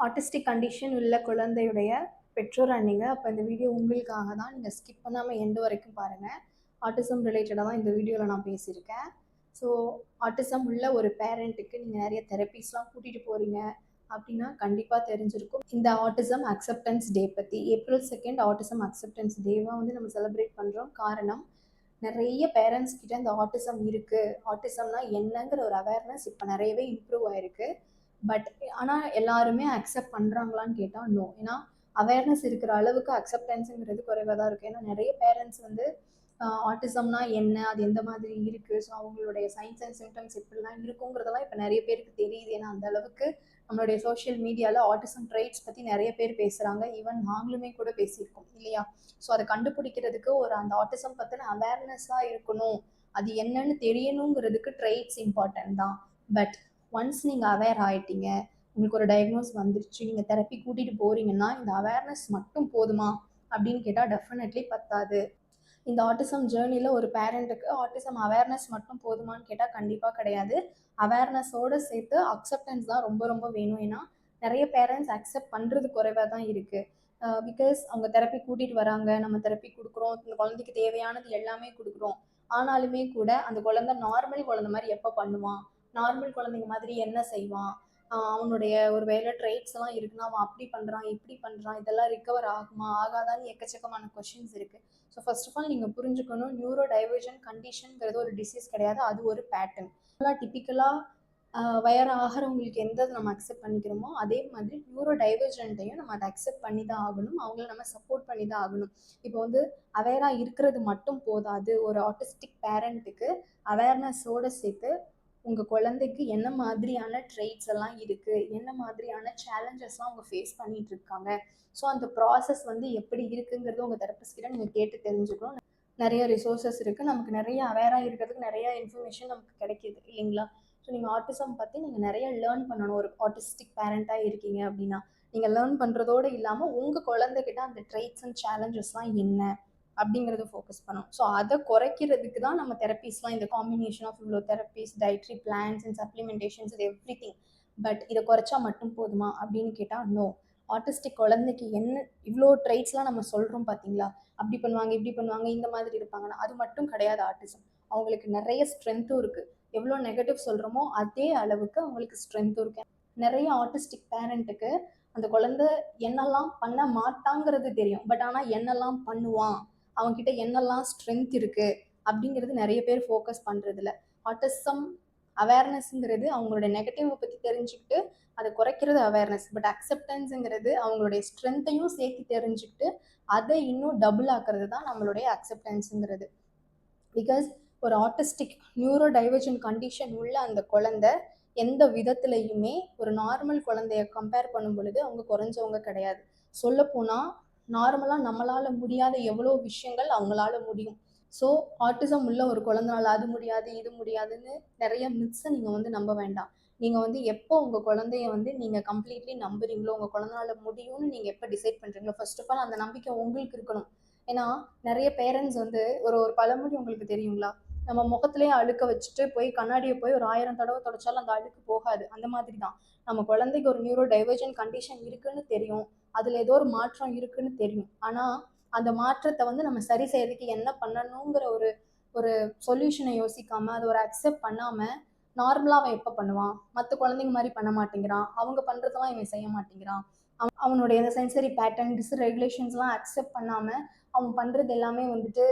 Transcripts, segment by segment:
Autistic condition உள்ள குழந்தையுடைய பெற்றோரா நீங்க. அப்ப இந்த வீடியோ உங்களுக்காக தான். நீங்க ஸ்கிப் பண்ணாம எண்ட் வரைக்கும் பாருங்க. ஆட்டிசம் ரிலேட்டடா தான் இந்த வீடியோல நான் பேசியிருக்கேன். ஸோ ஆட்டிசம் உள்ள ஒரு பேரண்ட்டுக்கு நீங்க நெறைய தெரப்பீஸ்லாம் கூட்டிட்டு போறீங்க அப்படின்னா, கண்டிப்பா தெரிஞ்சிருக்கும். இந்த ஆட்டிசம் அக்செப்டன்ஸ் டே பத்தி. ஏப்ரல் 2 ஆட்டிசம் அக்செப்டன்ஸ் டேவா வந்து நம்ம செலிப்ரேட் பண்றோம். காரணம், நெறைய பேரண்ட்ஸ் கிட்ட இந்த ஆட்டிசம் இருக்கு. ஆட்டிசம்னா என்னங்கிற ஒரு அவேர்னஸ் இப்ப நெறையவே இம்ப்ரூவ் ஆயிருக்கு. பட் ஆனா எல்லாருமே அக்செப்ட் பண்றாங்களான்னு கேட்டா நோ. ஏன்னா அவேர்னஸ் இருக்கிற அளவுக்கு அக்செப்டன்ஸுங்கிறது குறைவா தான் இருக்கு. ஏன்னா நிறைய பேரண்ட்ஸ் வந்து ஆட்டிசம்னா என்ன, அது எந்த மாதிரி இருக்கு, ஸோ அவங்களுடைய சைன்ஸ் அண்ட் சிம்டம்ஸ் எப்படிலாம் இருக்குங்கிறதெல்லாம் இப்போ நிறைய பேருக்கு தெரியுது. ஏன்னா அந்த அளவுக்கு நம்மளுடைய சோஷியல் மீடியாவில் ஆட்டிசம் ட்ரைட்ஸ் பற்றி நிறைய பேர் பேசுகிறாங்க. ஈவன் நாங்களுமே கூட பேசியிருக்கோம் இல்லையா? ஸோ அதை கண்டுபிடிக்கிறதுக்கு ஒரு அந்த ஆட்டிசம் பற்றின அவேர்னஸாக இருக்கணும், அது என்னன்னு தெரியணுங்கிறதுக்கு ட்ரைட்ஸ் இம்பார்ட்டன்ட் தான். பட் ஒன்ஸ் நீங்கள் அவேர் ஆகிட்டீங்க, உங்களுக்கு ஒரு டயக்னோஸ் வந்துருச்சு, நீங்கள் தெரப்பி கூட்டிகிட்டு போகிறீங்கன்னா இந்த அவேர்னஸ் மட்டும் போதுமா அப்படின்னு கேட்டால் டெஃபினெட்லி பத்தாது. இந்த ஆட்டிசம் ஜேர்னியில் ஒரு பேரண்ட்டுக்கு ஆட்டிசம் அவேர்னஸ் மட்டும் போதுமான்னு கேட்டால் கண்டிப்பாக கிடையாது. அவேர்னஸோடு சேர்த்து அக்செப்டன்ஸ் தான் ரொம்ப ரொம்ப வேணும். ஏன்னா நிறைய பேரண்ட்ஸ் அக்செப்ட் பண்ணுறது குறைவாக தான் இருக்குது. பிகாஸ் அவங்க தெரப்பி கூட்டிகிட்டு வராங்க, நம்ம தெரப்பி கொடுக்குறோம், இந்த குழந்தைக்கு தேவையானது எல்லாமே கொடுக்குறோம். ஆனாலுமே கூட அந்த குழந்தை நார்மல் குழந்தை மாதிரி எப்போ பண்ணுவான், நார்மல் குழந்தைங்க மாதிரி என்ன செய்வான், அவனுடைய ஒரு வேலை ட்ரைட்ஸ் எல்லாம் இருக்குன்னா அவன் அப்படி பண்ணுறான் இப்படி பண்ணுறான், இதெல்லாம் ரிகவர் ஆகுமா ஆகாதான்னு எக்கச்சக்கமான கொஷின்ஸ் இருக்குது. ஸோ ஃபர்ஸ்ட் ஆஃப் ஆல் நீங்கள் புரிஞ்சுக்கணும், நியூரோ டைவர்ஜன் கண்டிஷனுங்கிறது ஒரு டிசீஸ் கிடையாது, அது ஒரு பேட்டர்ன். வயர் ஆகிறவங்களுக்கு எந்த நம்ம அக்செப்ட் பண்ணிக்கிறோமோ அதே மாதிரி நியூரோ டைவர்ஜென்ட்டையும் நம்ம அதை அக்செப்ட் பண்ணி தான் ஆகணும், அவங்கள நம்ம சப்போர்ட் பண்ணி தான் ஆகணும். இப்போ வந்து அவேராக இருக்கிறது மட்டும் போதாது. ஒரு ஆட்டிஸ்டிக் பேரண்ட்டுக்கு அவேர்னஸோடு சேர்த்து உங்கள் குழந்தைக்கு என்ன மாதிரியான ட்ரெய்ட்ஸ் எல்லாம் இருக்குது, என்ன மாதிரியான சேலஞ்சஸ்லாம் அவங்க ஃபேஸ் பண்ணிட்டு இருக்காங்க, ஸோ அந்த ப்ராசஸ் வந்து எப்படி இருக்குங்கிறது உங்கள் தெரப்பிஸ்ட் கிட்ட நீங்கள் கேட்டு தெரிஞ்சுக்கணும். நிறைய ரிசோர்ஸஸ் இருக்குது, நமக்கு நிறைய அவேராக இருக்கிறதுக்கு நிறைய இன்ஃபர்மேஷன் நமக்கு கிடைக்கிது இல்லைங்களா? ஸோ நீங்கள் ஆட்டிசம் பற்றி நீங்கள் நிறைய லேர்ன் பண்ணணும். ஒரு ஆட்டிஸ்டிக் பேரண்ட்டாக இருக்கீங்க அப்படின்னா நீங்கள் லேர்ன் பண்ணுறதோடு இல்லாமல் உங்கள் குழந்தைகிட்ட அந்த ட்ரெய்ட்ஸ் அண்ட் சேலஞ்சஸ்லாம் என்ன அப்படிங்கிறத ஃபோக்கஸ் பண்ணணும். ஸோ அதை குறைக்கிறதுக்கு தான் நம்ம தெரப்பீஸ்லாம், இந்த காம்பினேஷன் ஆஃப் இவ்வளோ therapies, dietary plants and supplementations, இது எவ்ரி திங். பட் இதை குறைச்சா மட்டும் போதுமா அப்படின்னு கேட்டால் நோ. ஆட்டிஸ்டிக் குழந்தைக்கு என்ன இவ்வளோ ட்ரைட்ஸ்லாம் நம்ம சொல்கிறோம் பார்த்தீங்களா, அப்படி பண்ணுவாங்க இப்படி பண்ணுவாங்க இந்த மாதிரி இருப்பாங்கன்னா அது மட்டும் கிடையாது ஆட்டிசம். அவங்களுக்கு நிறைய ஸ்ட்ரென்த்தும் இருக்குது. எவ்வளோ நெகட்டிவ் சொல்கிறோமோ அதே அளவுக்கு அவங்களுக்கு ஸ்ட்ரென்த்தும் இருக்குது. நிறைய ஆட்டிஸ்டிக் பேரண்ட்டுக்கு அந்த குழந்தை என்னெல்லாம் பண்ண மாட்டாங்கிறது தெரியும், பட் ஆனால் என்னெல்லாம் பண்ணுவான், அவங்ககிட்ட என்னெல்லாம் ஸ்ட்ரென்த் இருக்குது அப்படிங்கிறது நிறைய பேர் ஃபோக்கஸ் பண்ணுறதில்ல. ஆட்டிசம் அவேர்னஸ்ங்கிறது அவங்களோட நெகட்டிவை பற்றி தெரிஞ்சுக்கிட்டு அதை குறைக்கிறது அவேர்னஸ். பட் அக்செப்டன்ஸுங்கிறது அவங்களுடைய ஸ்ட்ரென்த்தையும் சேர்த்து தெரிஞ்சுக்கிட்டு அதை இன்னும் டபுள் ஆக்குறது தான் நம்மளுடைய அக்செப்டன்ஸுங்கிறது. பிகாஸ் ஒரு ஆட்டிஸ்டிக் நியூரோ டைவர்ஜன் கண்டிஷன் உள்ள அந்த குழந்தை எந்த விதத்துலையுமே ஒரு நார்மல் குழந்தைய கம்பேர் பண்ணும் பொழுது அவங்க குறைஞ்சவங்க கிடையாது. சொல்லப்போனால் நார்மலாக நம்மளால் முடியாத எவ்வளோ விஷயங்கள் அவங்களால முடியும். ஸோ ஆட்டிசம் உள்ள ஒரு குழந்தைனால அது முடியாது இது முடியாதுன்னு நிறைய மித்ஸை நீங்கள் வந்து நம்ப வேண்டாம். நீங்கள் வந்து எப்போ உங்கள் குழந்தைய வந்து நீங்கள் கம்ப்ளீட்லி நம்புறீங்களோ, உங்கள் குழந்தைனால முடியும்னு நீங்கள் எப்போ டிசைட் பண்ணுறீங்களோ, ஃபர்ஸ்ட் ஆஃப் ஆல் அந்த நம்பிக்கை உங்களுக்கு இருக்கணும். ஏன்னா நிறைய பேரண்ட்ஸ் வந்து ஒரு ஒரு பழமொழி உங்களுக்கு தெரியுங்களா, நம்ம முகத்திலேயே அழுக்க வச்சுட்டு போய் கண்ணாடியை போய் ஒரு 1000 தடவை தொடச்சாலும் அந்த அழுக்கு போகாது. அந்த மாதிரி தான் நம்ம குழந்தைக்கு ஒரு நியூரோ டைவர்ஜன் கண்டிஷன் இருக்குன்னு தெரியும், அதில் ஏதோ ஒரு மாற்றம் இருக்குன்னு தெரியும். ஆனால் அந்த மாற்றத்தை வந்து நம்ம சரி செய்யறதுக்கு என்ன பண்ணணுங்கிற ஒரு ஒரு சொல்யூஷனை யோசிக்காம அதை ஒரு அக்செப்ட் பண்ணாம நார்மலா அவன் எப்ப பண்ணுவான், மற்ற குழந்தைங்க மாதிரி பண்ண மாட்டேங்கிறான், அவங்க பண்றதெல்லாம் இவன் செய்ய மாட்டேங்கிறான், அவனுடைய அந்த சென்சரி பேட்டர்ன் டிஸ்ரெகுலேஷன்ஸ்லாம் அக்செப்ட் பண்ணாம அவன் பண்றது எல்லாமே வந்துட்டு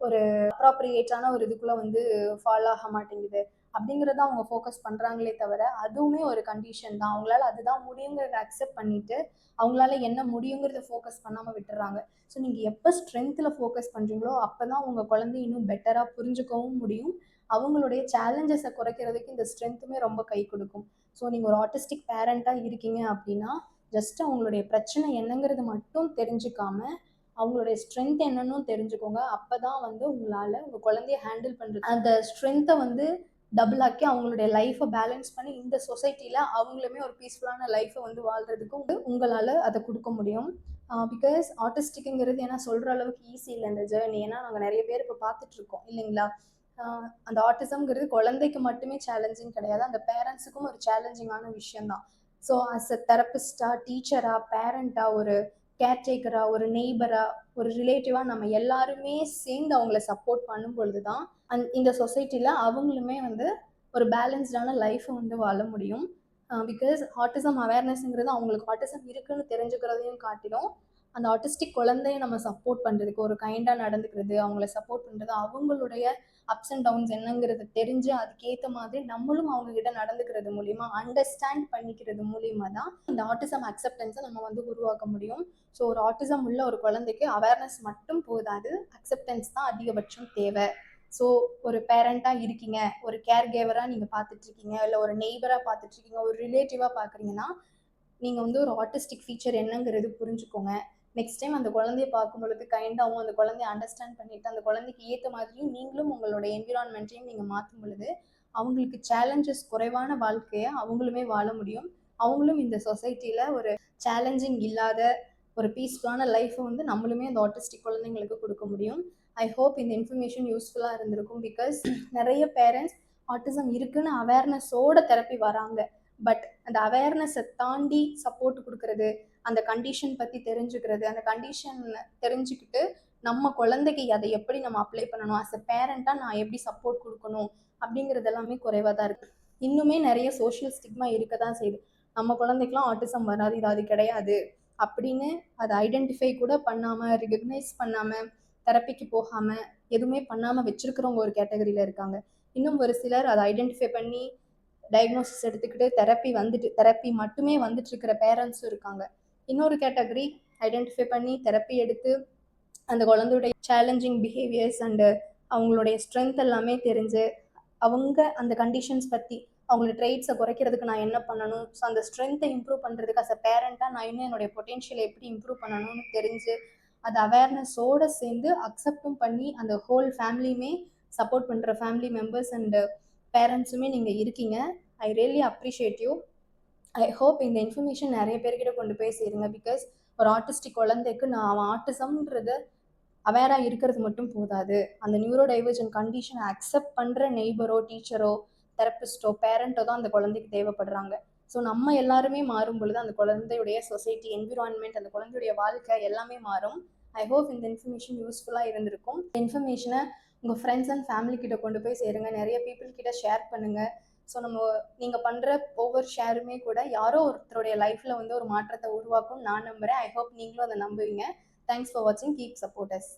ஒரு அப்ராப்ரியேட்டான ஒரு இதுக்குள்ள வந்து ஃபாலோ ஆக மாட்டேங்குது அப்படிங்கிறத அவங்க ஃபோக்கஸ் பண்றாங்களே தவிர அதுவுமே ஒரு கண்டிஷன் தான். அவங்களால அதுதான் முடியுங்கிறத அக்செப்ட் பண்ணிட்டு அவங்களால என்ன முடியுங்கிறத ஃபோக்கஸ் பண்ணாம விட்டுறாங்க. ஸோ நீங்கள் எப்போ ஸ்ட்ரென்த்தில் ஃபோக்கஸ் பண்ணுறீங்களோ அப்போ தான் உங்கள் குழந்தை இன்னும் பெட்டராக புரிஞ்சுக்கவும் முடியும். அவங்களுடைய சேலஞ்சஸை குறைக்கிறதுக்கு இந்த ஸ்ட்ரென்த்துமே ரொம்ப கை கொடுக்கும். ஸோ நீங்கள் ஒரு ஆட்டிஸ்டிக் பேரண்ட்டாக இருக்கீங்க அப்படின்னா ஜஸ்ட் அவங்களுடைய பிரச்சனை என்னங்கிறது மட்டும் தெரிஞ்சுக்காம அவங்களுடைய ஸ்ட்ரென்த் என்னன்னு தெரிஞ்சுக்கோங்க. அப்போ தான் வந்து உங்களால் உங்கள் குழந்தைய ஹேண்டில் பண்ணுறது அந்த ஸ்ட்ரென்த்தை வந்து டபுள் ஆக்கி அவங்களுடைய லைஃப்பை பேலன்ஸ் பண்ணி இந்த சொசைட்டியில் அவங்களுமே ஒரு பீஸ்ஃபுல்லான லைஃப்பை வந்து வாழ்கிறதுக்கு உங்களால் அதை கொடுக்க முடியும். பிகாஸ் ஆட்டிஸ்டிக்குங்கிறது ஏன்னா சொல்கிற அளவுக்கு ஈஸி இல்லை இந்த ஜேர்னி. ஏன்னா நாங்கள் நிறைய பேர் இப்போ பார்த்துட்ருக்கோம் இல்லைங்களா. அந்த ஆட்டிசம்ங்கிறது குழந்தைக்கு மட்டுமே சேலஞ்சிங் கிடையாது, அந்த பேரண்ட்ஸுக்கும் ஒரு சேலஞ்சிங்கான விஷயம்தான். ஸோ அஸ் அ தெரபிஸ்டா, டீச்சரா, பேரண்டா, ஒரு கேர்டேக்கரா, ஒரு நெய்பரா, ஒரு ரிலேட்டிவா நம்ம எல்லாருமே சேர்ந்து அவங்கள சப்போர்ட் பண்ணும் பொழுது தான் இந்த சொசைட்டில அவங்களுமே வந்து ஒரு பேலன்ஸ்டான லைஃப்பை வந்து வாழ முடியும். பிகாஸ் ஆட்டிசம் அவேர்னஸ்ங்கிறது அவங்களுக்கு ஆட்டிசம் இருக்குன்னு தெரிஞ்சுக்கிறதையும் காட்டிலும், அந்த ஆட்டிஸ்டிக் குழந்தைய நம்ம சப்போர்ட் பண்றதுக்கு, ஒரு கைண்டா நடந்துக்கிறது, அவங்கள சப்போர்ட் பண்றது, அவங்களுடைய அப்ஸ் அண்ட் டவுன்ஸ் என்னங்கிறத தெரிஞ்சு அதுக்கேற்ற மாதிரி நம்மளும் அவங்க கிட்ட நடந்துக்கிறது மூலியமா, அண்டர்ஸ்டாண்ட் பண்ணிக்கிறது மூலியமா தான் இந்த ஆட்டிசம் அக்செப்டன்ஸை நம்ம வந்து உருவாக்க முடியும். ஸோ ஒரு ஆட்டிசம் உள்ள ஒரு குழந்தைக்கு அவேர்னஸ் மட்டும் போதாது, அக்செப்டன்ஸ் தான் அதிகபட்சம் தேவை. ஸோ ஒரு பேரண்டாக இருக்கீங்க, ஒரு கேர் கேவராக நீங்கள் பார்த்துட்டு இருக்கீங்க, இல்லை ஒரு நெய்பராக பார்த்துட்டு இருக்கீங்க, ஒரு ரிலேட்டிவாக பார்க்குறீங்கன்னா, நீங்கள் வந்து ஒரு ஆட்டிஸ்டிக் ஃபீச்சர் என்னங்கிறது புரிஞ்சுக்கோங்க. நெக்ஸ்ட் டைம் அந்த குழந்தைய பார்க்கும் பொழுது கைண்டாகவும் அந்த குழந்தைய அண்டர்ஸ்டாண்ட் பண்ணிட்டு அந்த குழந்தைக்கு ஏற்ற மாதிரியும் நீங்களும் உங்களோட என்விரான்மெண்ட்டையும் நீங்கள் மாற்றும் பொழுது அவங்களுக்கு சேலஞ்சஸ் குறைவான வாழ்க்கையை அவங்களுமே வாழ முடியும். அவங்களும் இந்த சொசைட்டியில் ஒரு சேலஞ்சிங் இல்லாத ஒரு பீஸ்ஃபுல்லான லைஃப்பை வந்து நம்மளுமே அந்த ஆட்டிஸ்டிக் குழந்தைங்களுக்கு கொடுக்க முடியும். ஐ ஹோப் இந்த இன்ஃபர்மேஷன் யூஸ்ஃபுல்லாக இருந்திருக்கும். பிகாஸ் நிறைய பேரண்ட்ஸ் ஆட்டிசம் இருக்குன்னு அவேர்னஸோட தெரப்பி வராங்க. பட் அந்த அவேர்னஸை தாண்டி சப்போர்ட் கொடுக்கறது, அந்த கண்டிஷன் பற்றி தெரிஞ்சுக்கிறது, அந்த கண்டிஷன் தெரிஞ்சுக்கிட்டு நம்ம குழந்தைக்கு அதை எப்படி நம்ம அப்ளை பண்ணணும், அஸ் அ பேரண்டாக நான் எப்படி சப்போர்ட் கொடுக்கணும் அப்படிங்கிறது எல்லாமே குறைவாக தான் இருக்குது. இன்னுமே நிறைய சோஷியல் ஸ்டிக்மா இருக்க தான் செய்யுது. நம்ம குழந்தைக்கெலாம் ஆட்டிசம் வராது, இது அது கிடையாது அப்படின்னு அதை ஐடென்டிஃபை கூட பண்ணாமல், ரெகக்னைஸ் பண்ணாமல், தெரப்பிக்கு போகாமல், எதுவுமே பண்ணாமல் வச்சிருக்கிறவங்க ஒரு கேட்டகரியில் இருக்காங்க. இன்னும் ஒரு சிலர் அதை ஐடென்டிஃபை பண்ணி டயக்னோசிஸ் எடுத்துக்கிட்டு தெரப்பி மட்டுமே வந்துட்டு இருக்கிற பேரண்ட்ஸும் இருக்காங்க. இன்னொரு கேட்டகரி ஐடென்டிஃபை பண்ணி தெரப்பி எடுத்து அந்த குழந்தையுடைய சேலஞ்சிங் பிஹேவியர்ஸ் அண்டு அவங்களுடைய ஸ்ட்ரென்த் எல்லாமே தெரிஞ்சு அவங்க அந்த கண்டிஷன்ஸ் பற்றி அவங்களோட ட்ரெயிட்ஸை குறைக்கிறதுக்கு நான் என்ன பண்ணணும், ஸோ அந்த ஸ்ட்ரென்த்தை இம்ப்ரூவ் பண்ணுறதுக்கு அஸ் அ பேரண்ட்டாக நான் இன்னும் என்னுடைய பொட்டென்ஷியலை எப்படி இம்ப்ரூவ் பண்ணணும்னு தெரிஞ்சு அது அவேர்னஸோடு சேர்ந்து அக்செப்டும் பண்ணி அந்த ஹோல் ஃபேமிலியுமே சப்போர்ட் பண்ணுற ஃபேமிலி மெம்பர்ஸ் அண்டு பேரண்ட்ஸுமே நீங்கள் இருக்கீங்க. I really appreciate you. I hope இந்த இன்ஃபர்மேஷன் நிறைய பேர்கிட்ட கொண்டு போய் சேருங்க. பிகாஸ் ஒரு ஆர்டிஸ்டிக் குழந்தைக்கு நான் அவன் ஆர்டிசம்ன்றது அவேராக இருக்கிறது மட்டும் போதாது, அந்த நியூரோ டைவர்ஜன் கண்டிஷனை அக்செப்ட் பண்ணுற நெய்பரோ, டீச்சரோ, தெரப்பிஸ்டோ, பேரண்ட்டோ தான் அந்த குழந்தைக்கு தேவைப்படுறாங்க. ஸோ நம்ம எல்லாருமே மாறும் பொழுது அந்த குழந்தையுடைய சொசைட்டி, என்விரான்மெண்ட், அந்த குழந்தையுடைய வாழ்க்கை எல்லாமே மாறும். ஐ ஹோப் இந்த இன்ஃபர்மேஷன் யூஸ்ஃபுல்லாக இருந்திருக்கும். இந்த இன்ஃபர்மேஷனை உங்கள் ஃப்ரெண்ட்ஸ் அண்ட் ஃபேமிலி கிட்ட கொண்டு போய் சேருங்க, நிறைய பீப்புள் கிட்ட ஷேர் பண்ணுங்கள். ஸோ நீங்கள் பண்ணுற ஒவ்வொரு ஷேருமே கூட யாரோ ஒருத்தருடைய லைஃப்பில் வந்து ஒரு மாற்றத்தை உருவாக்கும் நான் நம்புகிறேன். ஐ ஹோப் நீங்களும் அதை நம்புவீங்க. தேங்க்ஸ் ஃபார் வாட்சிங். Keep support us.